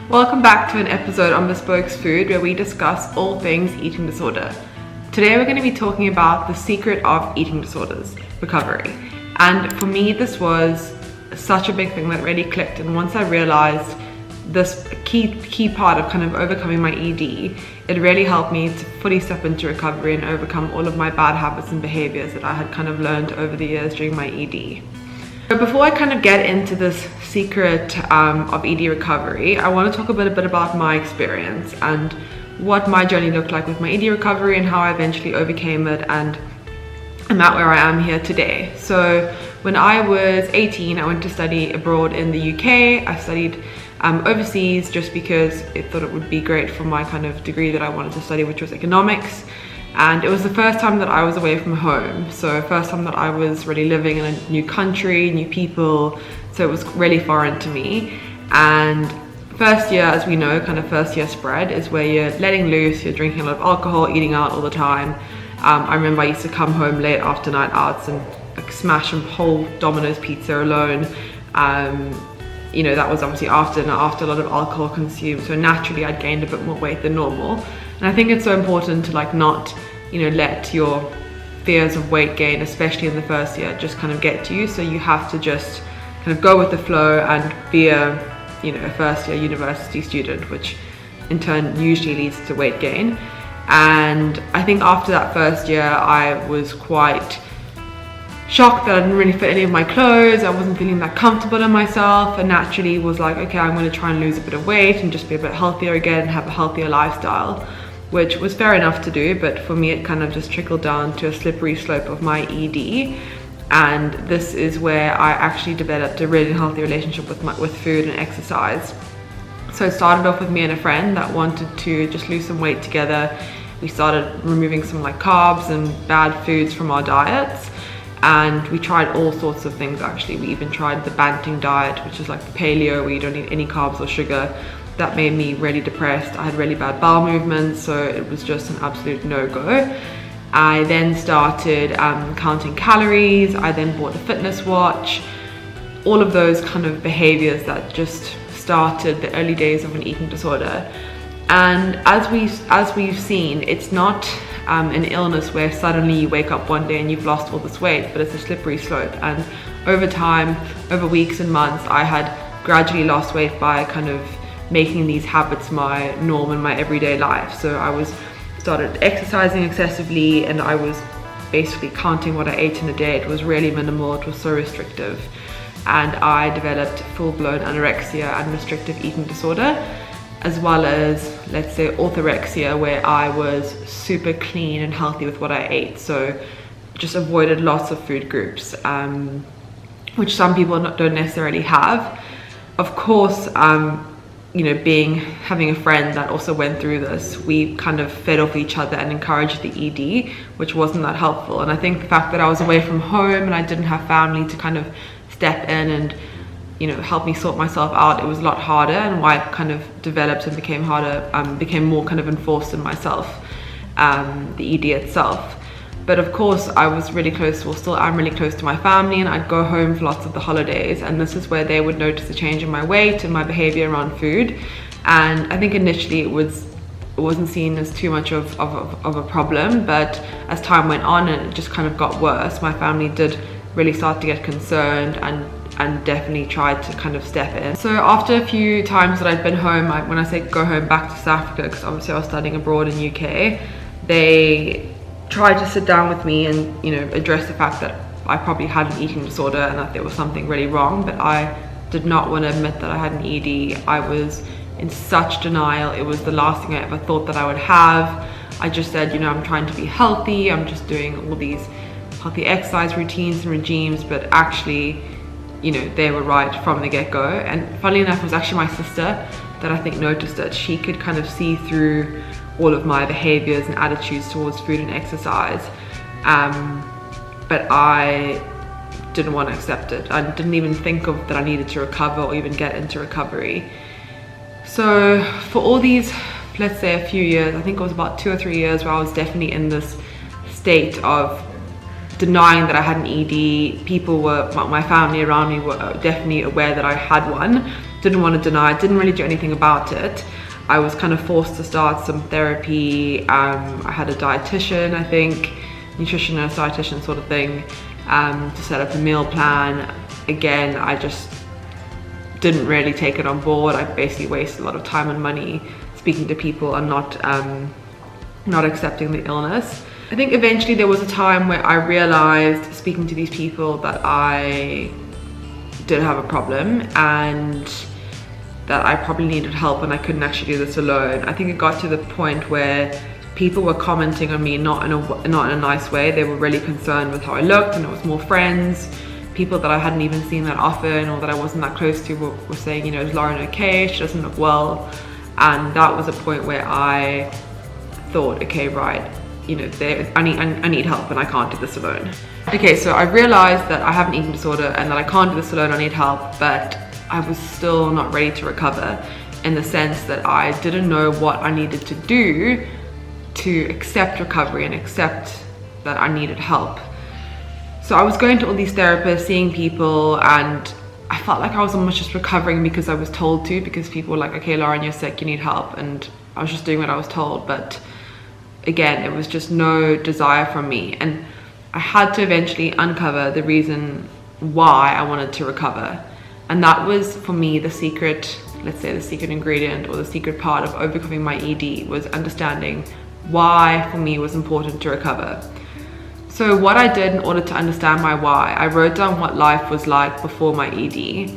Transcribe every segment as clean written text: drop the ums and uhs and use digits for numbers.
Welcome back to an episode on Bespoke's Food where we discuss all things eating disorder. Today we're going to be talking about the secret of eating disorders, recovery. And for me this was such a big thing that really clicked, and once I realized this key part of kind of overcoming my ED, it really helped me to fully step into recovery and overcome all of my bad habits and behaviors that I had kind of learned over the years during my ED. But before I kind of get into this secret of ED recovery, I want to talk a bit about my experience and what my journey looked like with my ED recovery and how I eventually overcame it, and I'm at where I am here today. So when I was 18, I went to study abroad in the UK. I studied overseas just because I thought it would be great for my kind of degree that I wanted to study, which was economics. And it was the first time that I was away from home, so first time that I was really living in a new country, new people, so it was really foreign to me. And first year, as we know, kind of first year spread is where you're letting loose, you're drinking a lot of alcohol, eating out all the time. I remember I used to come home late after night outs and like smash a whole Domino's pizza alone. You know, that was obviously after a lot of alcohol consumed, so naturally I'd gained a bit more weight than normal. And I think it's so important to like not, you know, let your fears of weight gain, especially in the first year, just kind of get to you. So you have to just kind of go with the flow and be a first year university student, which in turn usually leads to weight gain. And I think after that first year, I was quite shocked that I didn't really fit any of my clothes. I wasn't feeling that comfortable in myself, and naturally was like, okay, I'm going to try and lose a bit of weight and just be a bit healthier again and have a healthier lifestyle, which was fair enough to do, but for me it kind of just trickled down to a slippery slope of my ED. And this is where I actually developed a really healthy relationship with food and exercise. So it started off with me and a friend that wanted to just lose some weight together. We started removing some like carbs and bad foods from our diets, and we tried all sorts of things actually. We even tried the Banting diet, which is like the paleo where you don't eat any carbs or sugar. That made me really depressed. I had really bad bowel movements, so it was just an absolute no-go. I then started counting calories. I then bought a fitness watch. All of those kind of behaviors that just started the early days of an eating disorder. And as we've seen, it's not an illness where suddenly you wake up one day and you've lost all this weight, but it's a slippery slope. And over time, over weeks and months, I had gradually lost weight by kind of making these habits my norm in my everyday life. So I started exercising excessively, and I was basically counting what I ate in a day. It was really minimal, it was so restrictive. And I developed full-blown anorexia and restrictive eating disorder, as well as, let's say, orthorexia, where I was super clean and healthy with what I ate. So just avoided lots of food groups, which some people don't necessarily have. Of course, having a friend that also went through this, we kind of fed off each other and encouraged the ED, which wasn't that helpful. And I think the fact that I was away from home and I didn't have family to kind of step in and help me sort myself out, it was a lot harder, and why it kind of developed and became harder, became more kind of enforced in myself, the ED itself. But of course I was really close, still am really close to my family, and I'd go home for lots of the holidays, and this is where they would notice a change in my weight and my behavior around food. And I think initially it wasn't seen as too much of a problem, but as time went on and it just kind of got worse, my family did really start to get concerned and definitely tried to kind of step in. So after a few times that I'd been home, when I say go home back to South Africa, because obviously I was studying abroad in UK, they tried to sit down with me and address the fact that I probably had an eating disorder and that there was something really wrong, but I did not want to admit that I had an ED. I was in such denial. It was the last thing I ever thought that I would have. I just said, I'm trying to be healthy, I'm just doing all these healthy exercise routines and regimes, but actually they were right from the get-go. And funnily enough, it was actually my sister that I think noticed it. She could kind of see through all of my behaviors and attitudes towards food and exercise, but I didn't want to accept it. I didn't even think of that I needed to recover or even get into recovery. So for all these, let's say a few years, I think it was about 2 or 3 years where I was definitely in this state of denying that I had an ED. My family around me were definitely aware that I had one, didn't want to deny it, didn't really do anything about it. I was kind of forced to start some therapy. I had a dietitian, I think, nutritionist, dietitian sort of thing, to set up a meal plan. Again, I just didn't really take it on board. I basically wasted a lot of time and money speaking to people and not accepting the illness. I think eventually there was a time where I realized, speaking to these people, that I did have a problem and that I probably needed help and I couldn't actually do this alone. I think it got to the point where people were commenting on me not in a nice way. They were really concerned with how I looked, and it was more friends, people that I hadn't even seen that often or that I wasn't that close to were saying, you know, is Lauren okay? She doesn't look well. And that was a point where I thought, okay, right, you know, I need help and I can't do this alone. Okay, so I realized that I have an eating disorder and that I can't do this alone, I need help, but I was still not ready to recover, in the sense that I didn't know what I needed to do to accept recovery and accept that I needed help. So I was going to all these therapists, seeing people, and I felt like I was almost just recovering because I was told to, because people were like, okay, Lauren, you're sick, you need help, and I was just doing what I was told. But again, it was just no desire from me, and I had to eventually uncover the reason why I wanted to recover. And that was, for me, the secret, let's say the secret ingredient or the secret part of overcoming my ED, was understanding why for me it was important to recover. So what I did in order to understand my why, I wrote down what life was like before my ED.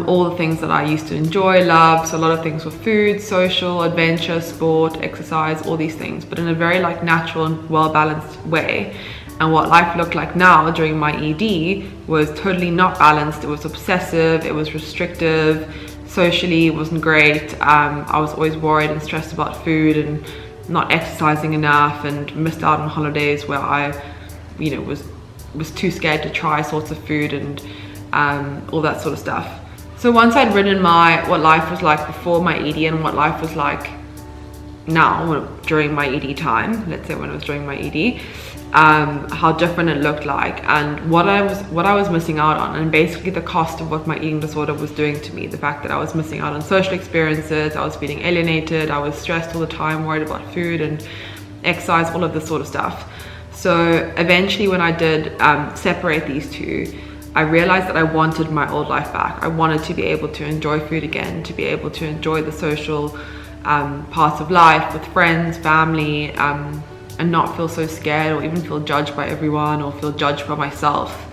All the things that I used to enjoy, love. So a lot of things were food, social, adventure, sport, exercise, all these things, but in a very like natural and well-balanced way. And what life looked like now during my ED was totally not balanced. It was obsessive, it was restrictive, socially it wasn't great. I was always worried and stressed about food and not exercising enough, and missed out on holidays where I, you know, was too scared to try sorts of food and all that sort of stuff. So once I'd written what life was like before my ED and what life was like now during my ED time, let's say when it was during my ED, how different it looked like and what I was missing out on, and basically the cost of what my eating disorder was doing to me. The fact that I was missing out on social experiences, I was feeling alienated, I was stressed all the time, worried about food and exercise, all of this sort of stuff. So eventually when I did separate these two, I realized that I wanted my old life back. I wanted to be able to enjoy food again, to be able to enjoy the social parts of life with friends, family, and not feel so scared or even feel judged by everyone or feel judged by myself.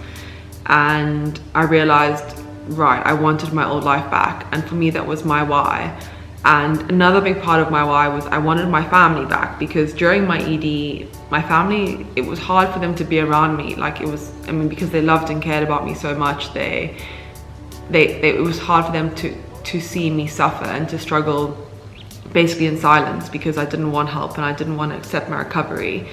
And I realized, right, I wanted my old life back, and for me that was my why. And another big part of my why was I wanted my family back, because during my ED, my family, it was hard for them to be around me. Like it was, I mean, because they loved and cared about me so much, it was hard for them to see me suffer and to struggle basically in silence, because I didn't want help and I didn't want to accept my recovery.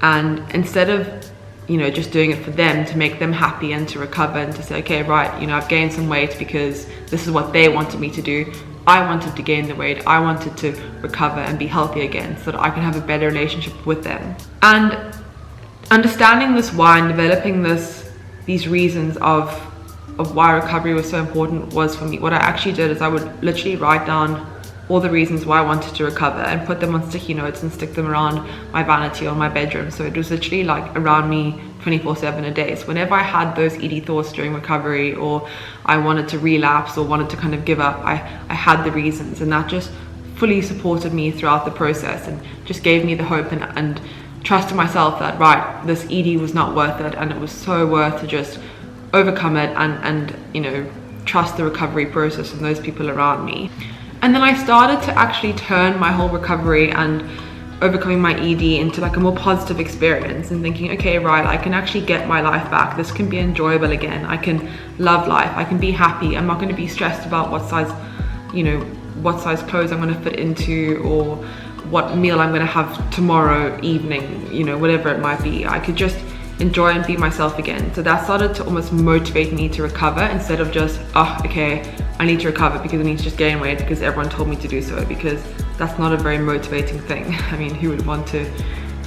And instead of, you know, just doing it for them, to make them happy and to recover and to say, okay, right, you know, I've gained some weight because this is what they wanted me to do. I wanted to gain the weight. I wanted to recover and be healthy again so that I can have a better relationship with them. And understanding this why and developing these reasons of why recovery was so important was, for me, what I actually did is I would literally write down all the reasons why I wanted to recover and put them on sticky notes and stick them around my vanity or my bedroom. So it was literally like around me 24/7 a day. So whenever I had those ED thoughts during recovery, or I wanted to relapse or wanted to kind of give up, I had the reasons, and that just fully supported me throughout the process and just gave me the hope and trust in myself that, right, this ED was not worth it, and it was so worth to just overcome it and you know, trust the recovery process and those people around me. And then I started to actually turn my whole recovery and overcoming my ED into like a more positive experience, and thinking, okay, right, I can actually get my life back. This can be enjoyable again. I can love life. I can be happy. I'm not going to be stressed about what size clothes I'm going to fit into, or what meal I'm going to have tomorrow evening, you know, whatever it might be. I could just enjoy and be myself again. So that started to almost motivate me to recover, instead of just, oh, okay, I need to recover because I need to just gain weight because everyone told me to do so, because that's not a very motivating thing. I mean, who would want to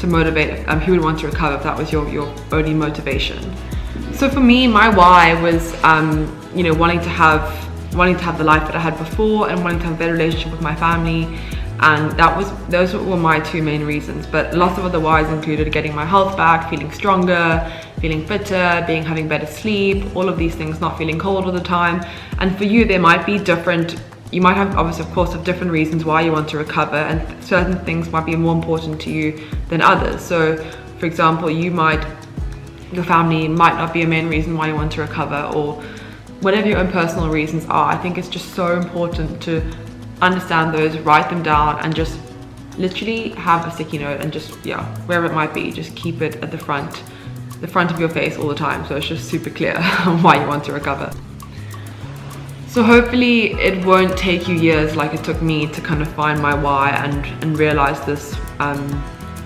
motivate, who would want to recover if that was your only motivation? So for me, my why was, you know, wanting to have wanting to have the life that I had before and wanting to have a better relationship with my family. And those were my two main reasons. But lots of other whys included getting my health back, feeling stronger, feeling fitter, having better sleep, all of these things, not feeling cold all the time. And for you, there might be different, you might have obviously of course have different reasons why you want to recover, and certain things might be more important to you than others. So for example, your family might not be a main reason why you want to recover, or whatever your own personal reasons are. I think it's just so important to understand those, write them down, and just literally have a sticky note and just, wherever it might be, just keep it at the front of your face all the time, so it's just super clear why you want to recover. So hopefully it won't take you years like it took me to kind of find my why and realize this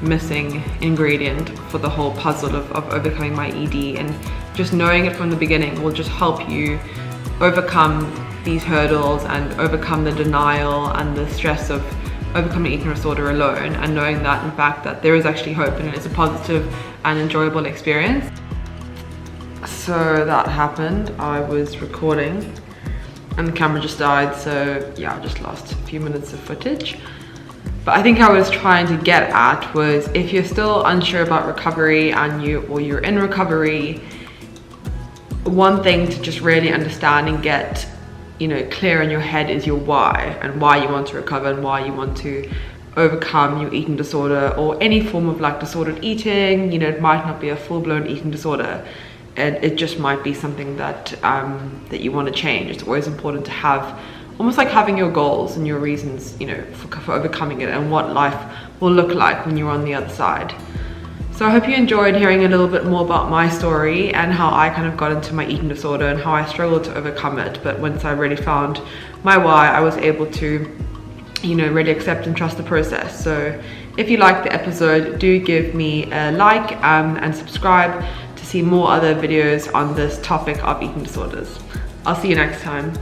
missing ingredient for the whole puzzle of overcoming my ED, and just knowing it from the beginning will just help you overcome these hurdles and overcome the denial and the stress of overcoming eating disorder alone, and knowing that in fact that there is actually hope and it's a positive and enjoyable experience. So that happened. I was recording and the camera just died, so yeah, I just lost a few minutes of footage. But I think I was trying to get at was, if you're still unsure about recovery and you're in recovery, one thing to just really understand and get clear in your head is your why, and why you want to recover and why you want to overcome your eating disorder or any form of like disordered eating. It might not be a full-blown eating disorder, and it just might be something that that you want to change. It's always important to have almost like having your goals and your reasons, for overcoming it, and what life will look like when you're on the other side. So I hope you enjoyed hearing a little bit more about my story and how I kind of got into my eating disorder and how I struggled to overcome it. But once I really found my why, I was able to, really accept and trust the process. So if you liked the episode, do give me a like and subscribe to see more other videos on this topic of eating disorders. I'll see you next time.